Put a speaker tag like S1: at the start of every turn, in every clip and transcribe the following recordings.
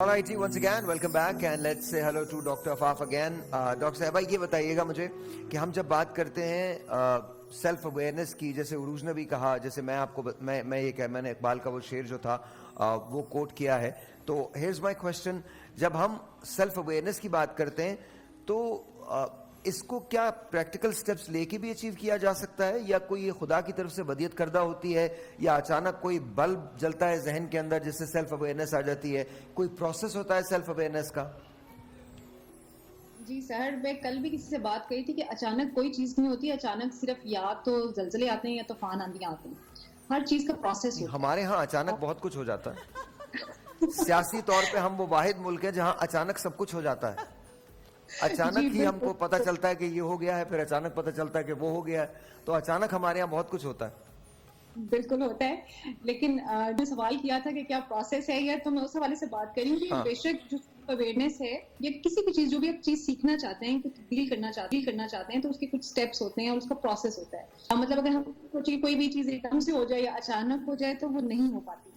S1: Alrighty, once again, welcome back and let's say hello to Dr. Afaf again. Dr. साहबा ये बताइएगा मुझे कि हम जब बात करते हैं सेल्फ अवेयरनेस की, जैसे उरूज ने भी कहा, जैसे मैं ये कह, मैंने इकबाल का वो शेर जो था वो कोट किया है, तो here's my question, जब हम सेल्फ अवेयरनेस की बात करते हैं तो इसको क्या प्रैक्टिकल स्टेप्स लेके भी अचीव किया जा सकता है, या कोई ये खुदा की तरफ से वदियत करदा होती है, या अचानक कोई बल्ब जलता है जहन के अंदर जिससे सेल्फ अवेयरनेस आ जाती है, कोई प्रोसेस होता है सेल्फ अवेयरनेस का?
S2: जी सर, मैं कल भी किसी से बात करी थी कि अचानक कोई चीज नहीं होती, अचानक सिर्फ या तो जलजले आते हैं या तूफान आंधियां आती हैं, हर चीज का प्रोसेस होता है।
S1: हमारे यहाँ अचानक बहुत कुछ हो जाता है। सियासी तौर पे हम वो वाहिद मुल्क है जहाँ अचानक सब कुछ हो जाता है, अचानक ही हमको पता चलता है कि ये हो गया है, फिर अचानक पता चलता है कि वो हो गया है, तो अचानक हमारे यहाँ बहुत कुछ होता है।
S2: बिल्कुल होता है, लेकिन जो सवाल किया था कि क्या प्रोसेस है, या तो मैं उस हवाले से बात करी हूँ कि बेशक जो अवेयरनेस है या किसी भी चीज, जो भी आप चीज सीखना चाहते हैं, कुछ डील करना चाहते हैं, तो उसके कुछ स्टेप्स होते हैं और उसका प्रोसेस होता है। मतलब अगर हम सोचे कोई भी चीज एकदम से हो जाए या अचानक हो जाए तो वो नहीं हो पाती।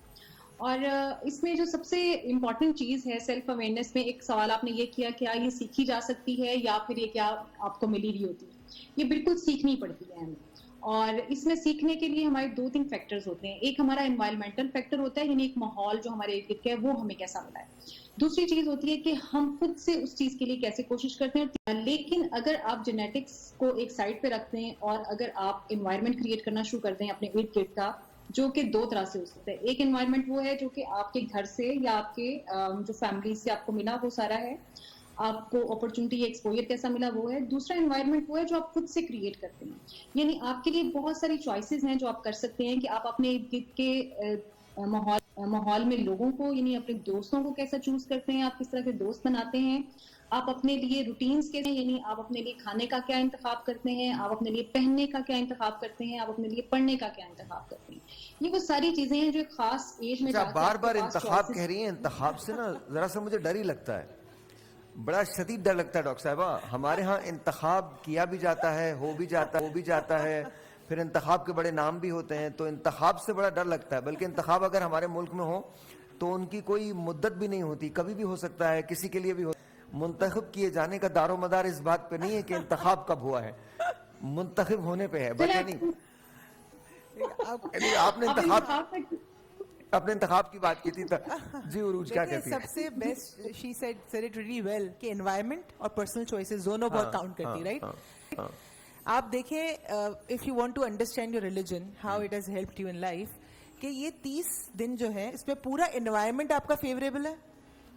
S2: और इसमें जो सबसे इम्पोर्टेंट चीज है सेल्फ अवेयरनेस में, एक सवाल आपने ये किया, क्या ये सीखी जा सकती है या फिर ये क्या आपको मिली रही होती है? ये बिल्कुल सीखनी पड़ती है हमें, और इसमें सीखने के लिए हमारे 2-3 फैक्टर्स होते हैं। एक हमारा एनवायरमेंटल फैक्टर होता है, यानी एक माहौल जो हमारे इर्द गिर्द है वो हमें कैसा मिला है। दूसरी चीज होती है कि हम खुद से उस चीज के लिए कैसे कोशिश करते हैं। लेकिन अगर आप जेनेटिक्स को एक साइड पे रखते हैं और अगर आप एनवायरमेंट क्रिएट करना शुरू करते हैं अपने इर्द गिर्द का, जो कि 2 तरह से हो सकता है। एक एनवायरनमेंट वो है जो कि आपके घर से या आपके जो फैमिली से आपको मिला वो सारा है, आपको अपॉर्चुनिटी, एक्सपोजर कैसा मिला वो है। दूसरा एनवायरनमेंट वो है जो आप खुद से क्रिएट करते हैं, यानी आपके लिए बहुत सारी चॉइसेस हैं जो आप कर सकते हैं कि आप अपने इर्द गिर्द के माहौल में लोगों को, यानी अपने दोस्तों को कैसा चूज करते हैं, आप किस तरह के दोस्त बनाते हैं, आप अपने लिए रूटीन्स कैसे, यानी आप अपने लिए खाने का क्या इंतखाब करते हैं, आप अपने लिए पहनने का क्या इंतखाब करते हैं, आप अपने लिए पढ़ने का क्या इंतखाब करते हैं। ये वो सारी चीजें हैं जो खास एज में
S1: बार बार इंतखाब कह रही हैं, इंतखाब से ना जरा सा मुझे डर ही लगता है, बड़ा शदीद डर लगता है डॉक्टर साहबा। हमारे यहाँ इंतखाब किया भी जाता है, हो भी जाता है, फिर इंतखाब के बड़े नाम भी होते हैं, तो इंतखाब से बड़ा डर लगता है। बल्कि इंतखाब अगर हमारे मुल्क में हो तो उनकी कोई मुद्दत भी नहीं होती, कभी भी हो सकता है, किसी के लिए भी हो। मुंतखब किए जाने का दारो मदार इस बात पे नहीं है कि इंतखाब कब हुआ है, मुंतखब होने पे है। बट यानी आपने इंतखाब की बात की थी जी, उरूज क्या कहती है?
S3: सबसे best she said it really well कि एनवायरनमेंट और पर्सनल चॉइसेस दोनों बहुत काउंट करती है, राइट? आप देखें, if you want to understand your religion, how it has helped you in life, कि ये 30 दिन जो है इसमें पूरा एनवायरनमेंट आपका फेवरेबल है,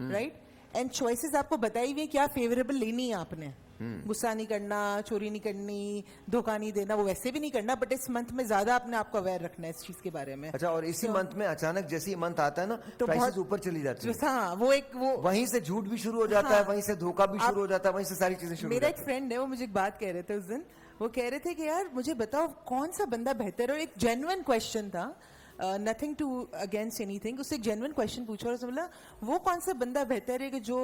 S3: राइट? एंड चॉइसेस आपको बताई हुई क्या फेवरेबल लेनी है आपने। गुस्सा नहीं करना, चोरी नहीं करनी, धोखा नहीं देना, वो वैसे भी नहीं करना, बट इस मंथ में ज्यादा आपने आपको अवेयर रखना है इस चीज के बारे में।
S1: अच्छा, और इसी मंथ में अचानक जैसे ही मंथ आता है ना तो प्राइसेस ऊपर चली जाती है।
S3: हाँ, वो
S1: वहीं से झूठ भी शुरू हो जाता है, वहीं से धोखा भी शुरू हो जाता है, वहीं से सारी चीजें शुरू।
S3: मेरा एक फ्रेंड है, वो मुझे एक बात कह रहे थे उस दिन, वो कह रहे थे कि यार मुझे बताओ कौन सा बंदा बेहतर है। और एक जेन्युइन क्वेश्चन था, नथिंग टू अगेंस्ट एनीथिंग, उससे एक जेन्युइन क्वेश्चन पूछा और उसने बोला वो कौन सा बंदा बेहतर है कि जो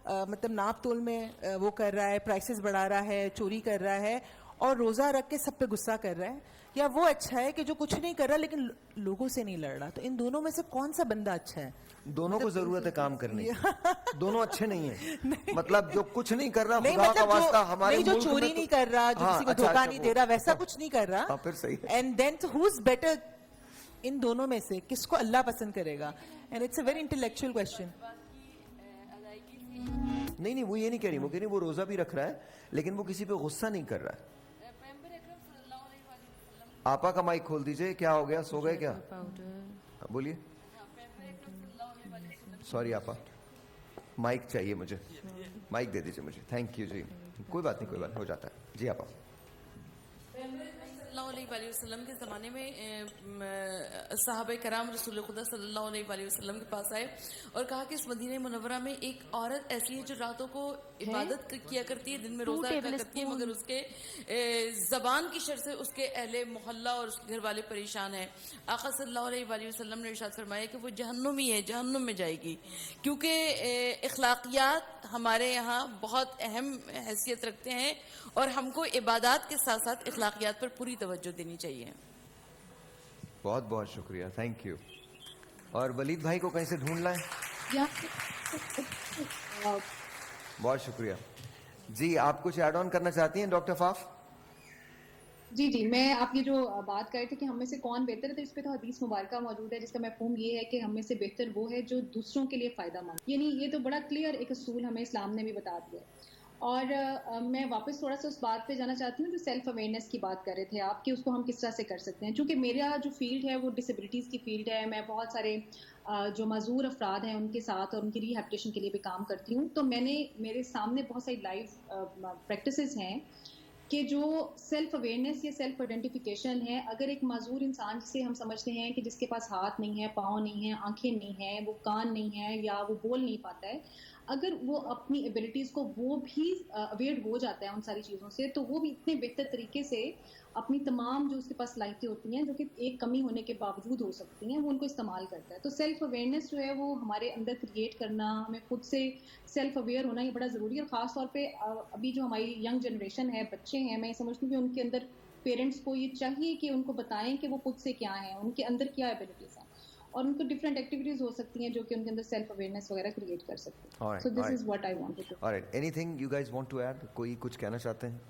S3: मतलब नाप तोल में वो कर रहा है, प्राइसेस बढ़ा रहा है, चोरी कर रहा है और रोजा रख के सब पे गुस्सा कर रहा है, या वो अच्छा है कि जो कुछ नहीं कर रहा लेकिन लोगों से नहीं लड़ रहा? तो इन दोनों में से कौन सा बंदा अच्छा है?
S1: दोनों को जरूरत है काम करने की। दोनों अच्छे नहीं है। मतलब जो कुछ नहीं कर रहा,
S3: नहीं,
S1: खुदा का
S3: मतलब
S1: वास्ता हमारे
S3: नहीं, जो चोरी नहीं कर रहा, जो किसी को धोखा नहीं दे रहा, वैसा कुछ नहीं कर रहा,
S1: फिर सही।
S3: And then who is better? इन दोनों में से किसको अल्लाह पसंद करेगा? And it's a very intellectual question.
S1: नहीं, वो ये नहीं कह रही, वो कह रही वो रोजा भी रख रहा है लेकिन वो किसी पे गुस्सा नहीं कर रहा है। आपा का माइक खोल दीजिए। क्या हो गया, सो गए क्या? बोलिए। सॉरी आपा, माइक चाहिए मुझे, माइक दे दीजिए मुझे। थैंक यू जी। कोई बात नहीं, हो जाता है जी। आपा
S4: सल्लल्लाहु अलैहि वसल्लम के ज़माने में सहाबा कराम रसूल खुदा सल्लल्लाहु अलैहि वसल्लम के पास आए और कहा कि इस मदीना मुनव्वरा में एक औरत ऐसी है जो रातों को इबादत किया करती है, दिन में रोज़ा रखा करती है, मगर उसके ज़बान की शर से उसके अहले मोहल्ला और उसके घर वाले परेशान हैं। आका सल्लल्लाहु अलैहि वसल्लम ने इरशाद फरमाया कि वो जहन्नुमी है, जहन्नुम में जाएगी, क्योंकि इखलाकियात हमारे यहाँ बहुत अहम हैसियत रखते हैं और हमको इबादत के साथ साथ इखलाकियात पर पूरी तवज्जो देनी चाहिए।
S1: बहुत बहुत शुक्रिया, थैंक यू। और वलीद भाई को कहीं से ढूंढ लाएं? बहुत शुक्रिया जी. आप कुछ ऐड ऑन करना चाहती हैं डॉक्टर फाफ?
S2: जी जी, मैं आप ये जो बात कर रहे थे कि हम में से कौन बेहतर है, तो इस पे तो हदीस मुबारका मौजूद है जिसका मफहूम ये है कि हम में से बेहतर वो है जो दूसरों के लिए फ़ायदा मंद. यानी ये तो बड़ा क्लियर एक असूल हमें इस्लाम ने भी बता दिया है. और मैं वापस थोड़ा सा उस बात पे जाना चाहती हूँ जो सेल्फ अवेयरनेस की बात कर रहे थे आप, कि उसको हम किस तरह से कर सकते हैं. चूँकि मेरा जो फील्ड है वो डिसेबिलिटीज़ की फील्ड है, मैं बहुत सारे जो माजूर अफराद हैं उनके साथ और उनकी रिहैबिलिटेशन के लिए भी काम करती हूँ. तो मेरे सामने बहुत सारी लाइव प्रैक्टिसेस हैं कि जो सेल्फ अवेयरनेस या सेल्फ आइडेंटिफिकेशन है. अगर एक माजूर इंसान जिसे हम समझते हैं कि जिसके पास हाथ नहीं है, पाँव नहीं है, आंखें नहीं हैं, वो कान नहीं है या वो बोल नहीं पाता है, अगर वो अपनी एबिलिटीज़ को वो भी अवेयर हो जाता है उन सारी चीज़ों से, तो वो भी इतने बेहतर तरीके से अपनी तमाम जो उसके पास लाइटें होती हैं जो कि एक कमी होने के बावजूद हो सकती हैं, वो उनको इस्तेमाल करता है. तो सेल्फ अवेयरनेस जो है वो हमारे अंदर क्रिएट करना, हमें खुद से सेल्फ अवेयर होना ये बड़ा ज़रूरी है. और ख़ास तौर पे अभी जो हमारी यंग जनरेशन है, बच्चे हैं, मैं समझती हूँ कि उनके अंदर पेरेंट्स को ये चाहिए कि उनको बताएं कि वो खुद से क्या हैं, उनके अंदर क्या एबिलिटीज़ हैं, और उनको डिफरेंट एक्टिविटीज हो सकती हैं जो कि उनके अंदर सेल्फ अवेयरनेस वगैरह क्रिएट कर सकती हैं. So this is what I wanted to.
S1: Alright, anything you guys want to add? कोई कुछ कहना चाहते हैं?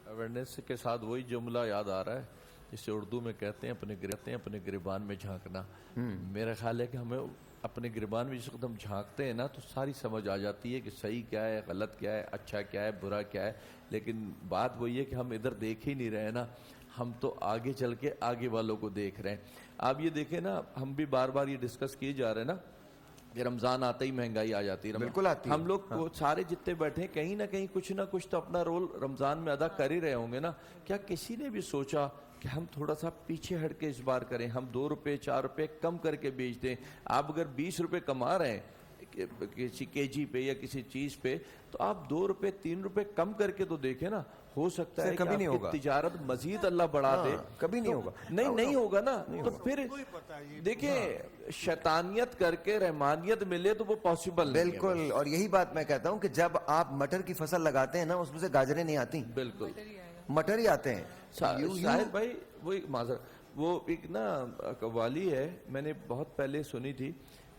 S5: अवेयरनेस के साथ वही जुमला याद आ रहा है जिसे उर्दू में कहते हैं अपने गिरबान में झांकना. मेरा ख्याल है कि हमें अपने गिरबान में जिस वक्त हम झांकते हैं ना तो सारी समझ आ जाती है कि सही क्या है, गलत क्या है, अच्छा क्या है, बुरा क्या है. लेकिन बात वही है कि हम इधर देख ही नहीं रहे ना, हम तो आगे चल के आगे वालों को देख रहे हैं. आप ये देखें ना, हम भी बार बार ये डिस्कस किए जा रहे हैं ना कि रमजान आते ही महंगाई आ जाती है.
S1: बिल्कुल आती है.
S5: हम लोग वो सारे जितने बैठे हैं कहीं ना कहीं कुछ ना कुछ तो अपना रोल रमजान में अदा कर ही रहे होंगे ना. क्या किसी ने भी सोचा कि हम थोड़ा सा पीछे हट के इस बार करें, हम 2 रुपए 4 रुपए कम करके बेच दें. आप अगर 20 रुपए कमा रहे हैं किसी केजी पे या किसी चीज पे, तो आप 2 रुपए 3 रुपए कम करके तो देखें ना. हो सकता है
S1: कभी नहीं होगा,
S5: तिजारत मजीद अल्लाह बढ़ा दे.
S1: कभी नहीं होगा.
S5: नहीं होगा ना. तो फिर देखिए, शैतानियत करके रहमानियत मिले तो वो पॉसिबल नहीं है.
S1: बिल्कुल. और यही बात मैं कहता हूँ कि जब आप मटर की फसल लगाते हैं ना, उसमें से गाजरें नहीं आती,
S5: बिल्कुल
S1: मटर ही आते हैं.
S5: शायद भाई वो एक ना कव्वाली है, मैंने बहुत पहले सुनी थी,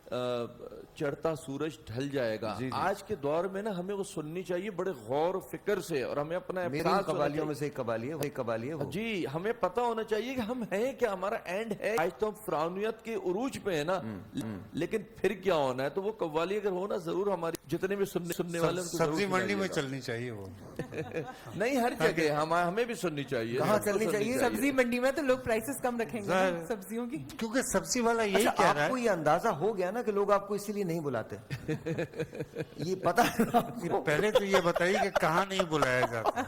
S5: चढ़ता सूरज ढल जाएगा. आज के दौर में ना हमें वो सुननी चाहिए बड़े गौर फिक्र से, और हमें अपना एहसास
S1: कवालियों में से एक कवाली है, वही कवाली है वो.
S5: जी, हमें पता होना चाहिए कि हम हैं क्या, हमारा एंड है. आज तो हम फरानियत के उरूज पे है ना, लेकिन फिर क्या होना है. तो वो कव्वाली अगर हो ना, जरूर हमारी जितने भी सुनने वाले
S6: सब्जी मंडी में चलनी चाहिए वो.
S5: नहीं, हर जगह हमें भी सुननी चाहिए.
S1: कहाँ चलनी चाहिए?
S3: सब्जी मंडी में तो लोग प्राइसेस कम रखेंगे ना सब्जियों की,
S6: क्योंकि सब्जी वाला यही
S1: अच्छा,
S6: कह रहा है.
S1: आपको ये अंदाजा हो गया ना कि लोग आपको इसीलिए नहीं बुलाते. ये पता है आपको?
S6: पहले तो ये बताइए कि कहाँ नहीं बुलाया जाता.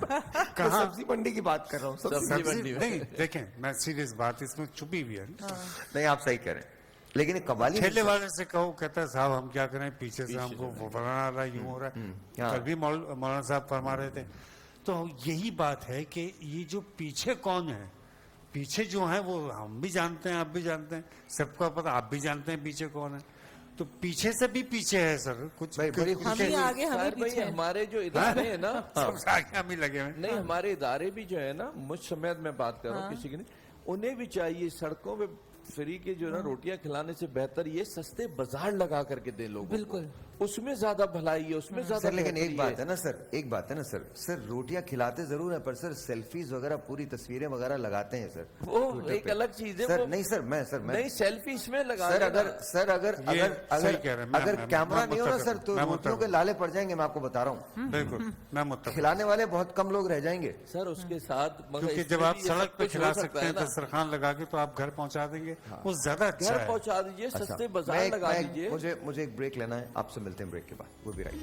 S1: कहाँ? सब्जी मंडी की बात कर रहा हूँ.
S5: सब्जी मंडी में
S6: नहीं, देखें, मैं सीरियस बात इसमें छुपी भी है.
S1: नहीं, आप सही कह रहे हैं, लेकिन एक कवाली
S6: ठेले वाले से कहो, कहता है साहब हम क्या करें, पीछे से हमको वो फलाना आ रहा है, यूं हो रहा है. कल भी मौलाना साहब फरमा रहे थे. तो यही बात है कि ये जो पीछे कौन है, पीछे जो है वो हम भी जानते हैं, आप भी जानते हैं, सबको पता, आप भी जानते हैं पीछे कौन है. तो पीछे से भी पीछे है सर कुछ.
S3: हम ही आगे हमें पीछे.
S5: हमारे जो इदारे हैं ना,
S6: सबसे आगे हम ही लगे हुए.
S5: नहीं, हमारे इदारे भी जो है ना, मुझ समेत मैं बात कर रहा हूँ, किसी की नहीं, उन्हें भी चाहिए सड़कों पे फ्री के जो ना रोटियां खिलाने से बेहतर ये सस्ते बाजार लगा करके दे लोगों.
S3: बिल्कुल,
S5: उसमें ज्यादा भलाई है, उसमें ज्यादा.
S1: सर लेकिन एक बात है ना सर, एक बात है ना सर, सर रोटियां खिलाते जरूर है, पर सर सेल्फीज वगैरह पूरी तस्वीरें वगैरह लगाते हैं सर.
S5: वो एक अलग चीज है
S1: सर.
S5: वो.
S1: नहीं सर, मैं
S5: नहीं, सेल्फी इसमें लगा
S1: सर,
S5: देना.
S1: अगर कैमरा नहीं हो ना सर, तो रोटियों के लाले पड़ जाएंगे. मैं आपको बता रहा हूँ,
S6: बिल्कुल मैं मुत्तफिक.
S1: खिलाने वाले बहुत कम लोग रह जाएंगे
S5: सर उसके साथ.
S6: क्योंकि जब आप सड़क पे खिला सकते हैं दस्तरखान लगा के, तो आप घर पहुंचा देंगे, वो ज्यादा अच्छा
S5: घर
S6: है.
S5: पहुंचा दीजिए, सस्ते बाजार लगा दीजिए.
S1: मुझे एक ब्रेक लेना है, आपसे मिलते हैं ब्रेक के बाद. वो भी राइट.